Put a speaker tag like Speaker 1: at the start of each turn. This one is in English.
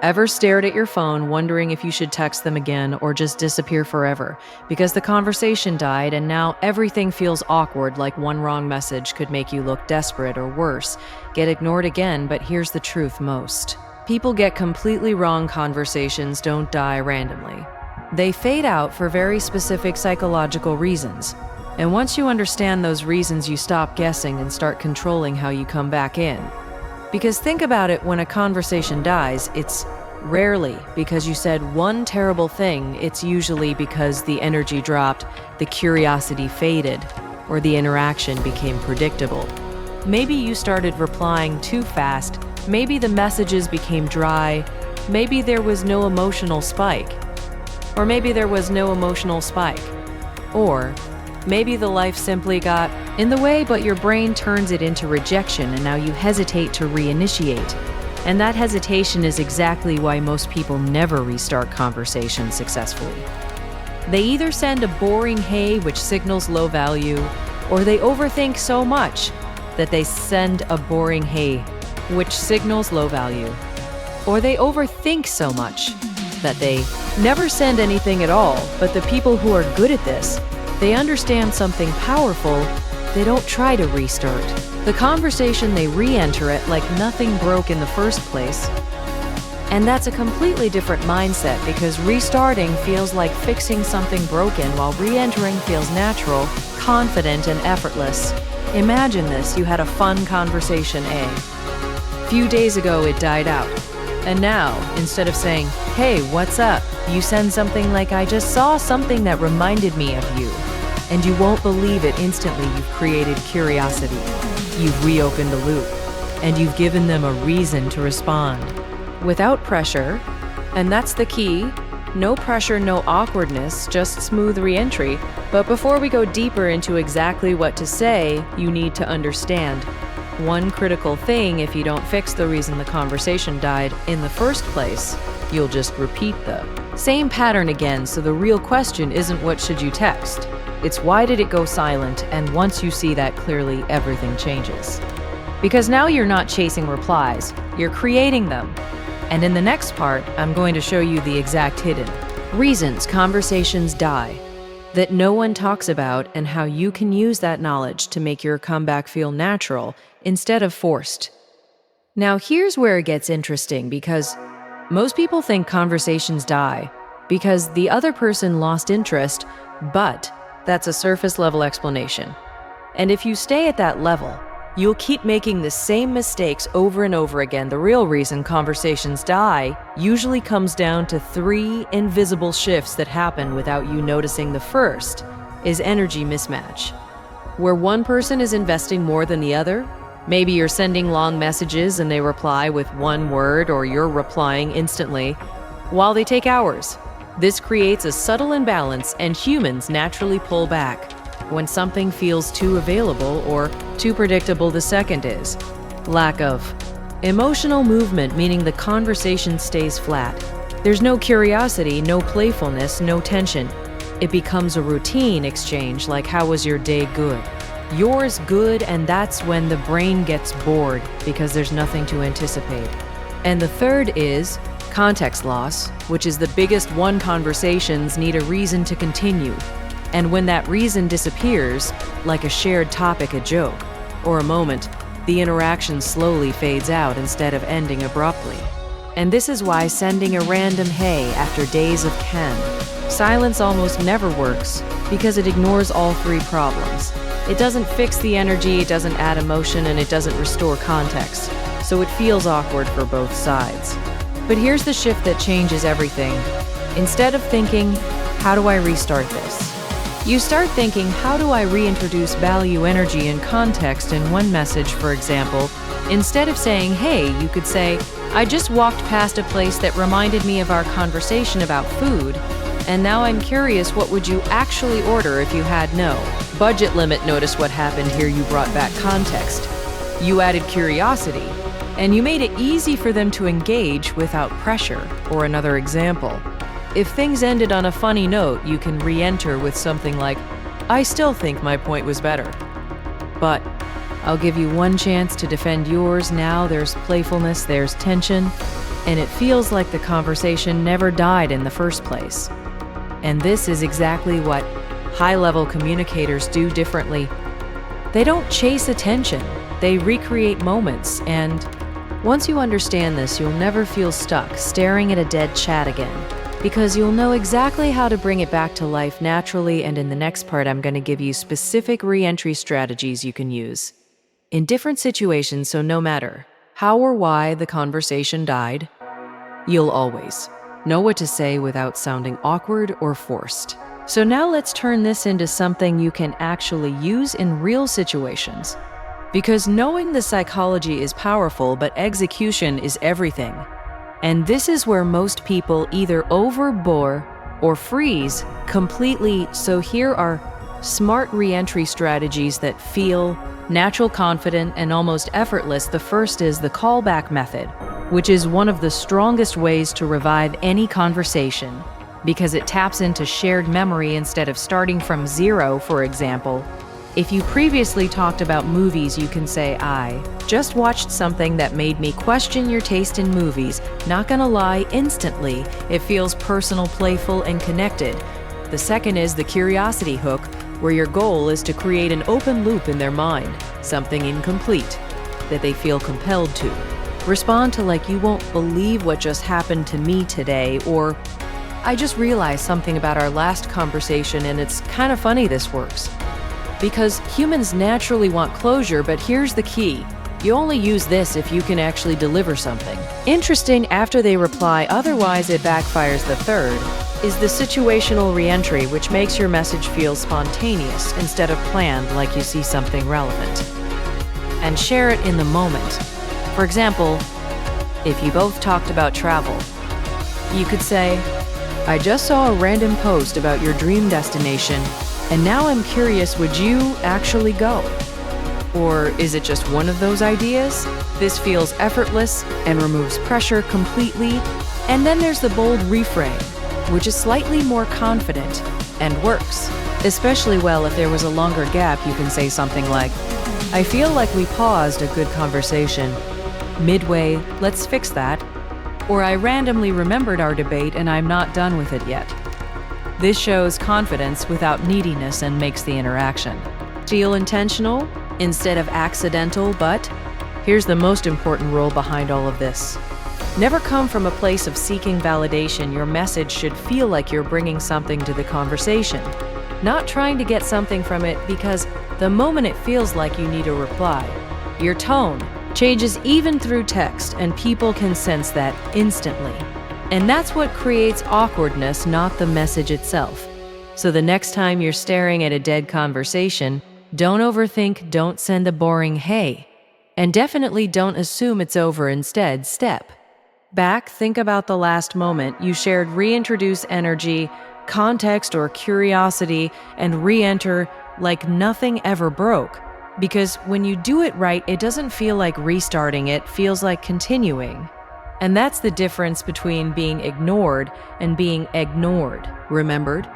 Speaker 1: Ever stared at your phone wondering if you should text them again or just disappear forever because the conversation died and now everything feels awkward, like one wrong message could make you look desperate or worse, get ignored again? But here's the truth: most people get completely wrong conversations don't die randomly. They fade out for very specific psychological reasons. And once you understand those reasons, you stop guessing and start controlling how you come back in. Because think about it, when a conversation dies, it's rarely because you said one terrible thing. It's usually because the energy dropped, the curiosity faded, or the interaction became predictable. Maybe you started replying too fast, maybe the messages became dry, maybe there was no emotional spike, or maybe there was no emotional spike, or maybe the life simply got in the way, but your brain turns it into rejection and now you hesitate to reinitiate. And that hesitation is exactly why most people never restart conversations successfully. They either send a boring hey, which signals low value, or they overthink so much that they send a boring hey, which signals low value. Or they overthink so much that they never send anything at all. But the people who are good at this, they understand something powerful. They don't try to restart the conversation, they re-enter it like nothing broke in the first place. And that's a completely different mindset, because restarting feels like fixing something broken, while re-entering feels natural, confident, and effortless. Imagine this: you had a fun conversation A few days ago, it died out. And now, instead of saying, "Hey, what's up?" you send something like, "I just saw something that reminded me of you." And you won't believe it, instantly you've created curiosity. You've reopened the loop, and you've given them a reason to respond. Without pressure, and that's the key. No pressure, no awkwardness, just smooth re-entry. But before we go deeper into exactly what to say, you need to understand one critical thing: if you don't fix the reason the conversation died in the first place, you'll just repeat the same pattern again. So the real question isn't what should you text, it's why did it go silent? And once you see that clearly, everything changes. Because now you're not chasing replies, you're creating them. And in the next part, I'm going to show you the exact hidden reasons conversations die that no one talks about, and how you can use that knowledge to make your comeback feel natural instead of forced. Now, here's where it gets interesting, because most people think conversations die because the other person lost interest, but that's a surface level explanation. And if you stay at that level, you'll keep making the same mistakes over and over again. The real reason conversations die usually comes down to 3 invisible shifts that happen without you noticing. The first is energy mismatch, where one person is investing more than the other. Maybe you're sending long messages and they reply with 1 word, or you're replying instantly while they take hours. This creates a subtle imbalance, and humans naturally pull back when something feels too available or too predictable. The second is lack of emotional movement, meaning the conversation stays flat. There's no curiosity, no playfulness, no tension. It becomes a routine exchange, like, "How was your day?" "Good." "Yours?" "Good." And that's when the brain gets bored, because there's nothing to anticipate. And the third is context loss, which is the biggest one. Conversations need a reason to continue. And when that reason disappears, like a shared topic, a joke, or a moment, the interaction slowly fades out instead of ending abruptly. And this is why sending a random hey after days of silence almost never works, because it ignores all 3 problems. It doesn't fix the energy, it doesn't add emotion, and it doesn't restore context. So it feels awkward for both sides. But here's the shift that changes everything. Instead of thinking, "How do I restart this?" you start thinking, "How do I reintroduce value, energy, and context in one message?" For example, instead of saying, "Hey," you could say, "I just walked past a place that reminded me of our conversation about food, and now I'm curious, what would you actually order if you had no budget limit?" Notice what happened here: you brought back context, you added curiosity, and you made it easy for them to engage without pressure. Or another example: if things ended on a funny note, you can re-enter with something like, "I still think my point was better, but I'll give you one chance to defend yours. Now there's playfulness, there's tension, and it feels like the conversation never died in the first place. And this is exactly what high-level communicators do differently. They don't chase attention, they recreate moments, and once you understand this, you'll never feel stuck staring at a dead chat again, because you'll know exactly how to bring it back to life naturally. And in the next part, I'm going to give you specific re-entry strategies you can use in different situations, so no matter how or why the conversation died, you'll always know what to say without sounding awkward or forced. So now let's turn this into something you can actually use in real situations. Because knowing the psychology is powerful, but execution is everything. And this is where most people either overbore or freeze completely. So here are smart re-entry strategies that feel natural, confident, and almost effortless. The first is the callback method, which is one of the strongest ways to revive any conversation because it taps into shared memory instead of starting from zero. For example, if you previously talked about movies, you can say, "I just watched something that made me question your taste in movies. Not gonna lie, instantly, it feels personal, playful, and connected." The second is the curiosity hook, where your goal is to create an open loop in their mind, something incomplete that they feel compelled to respond to, like, "You won't believe what just happened to me today," or "I just realized something about our last conversation and it's kind of funny this works." Because humans naturally want closure, but here's the key. You only use this if you can actually deliver something interesting after they reply, otherwise it backfires. The third is the situational re-entry, which makes your message feel spontaneous instead of planned, like you see something relevant. And share it in the moment. For example, if you both talked about travel, you could say, "I just saw a random post about your dream destination, and now I'm curious, would you actually go? Or is it just one of those ideas?" This feels effortless and removes pressure completely. And then there's the bold reframe, which is slightly more confident and works especially well if there was a longer gap. You can say something like, "I feel like we paused a good conversation. Midway, let's fix that." Or, "I randomly remembered our debate and I'm not done with it yet." This shows confidence without neediness and makes the interaction feel intentional instead of accidental. But here's the most important rule behind all of this. Never come from a place of seeking validation. Your message should feel like you're bringing something to the conversation, not trying to get something from it, because the moment it feels like you need a reply, your tone changes even through text, and people can sense that instantly. And that's what creates awkwardness, not the message itself. So the next time you're staring at a dead conversation, don't overthink, don't send a boring "hey," and definitely don't assume it's over. Instead, step back, think about the last moment you shared, reintroduce energy, context, or curiosity, and re-enter like nothing ever broke. Because when you do it right, it doesn't feel like restarting, it feels like continuing. And that's the difference between being ignored and being ignored. Remembered?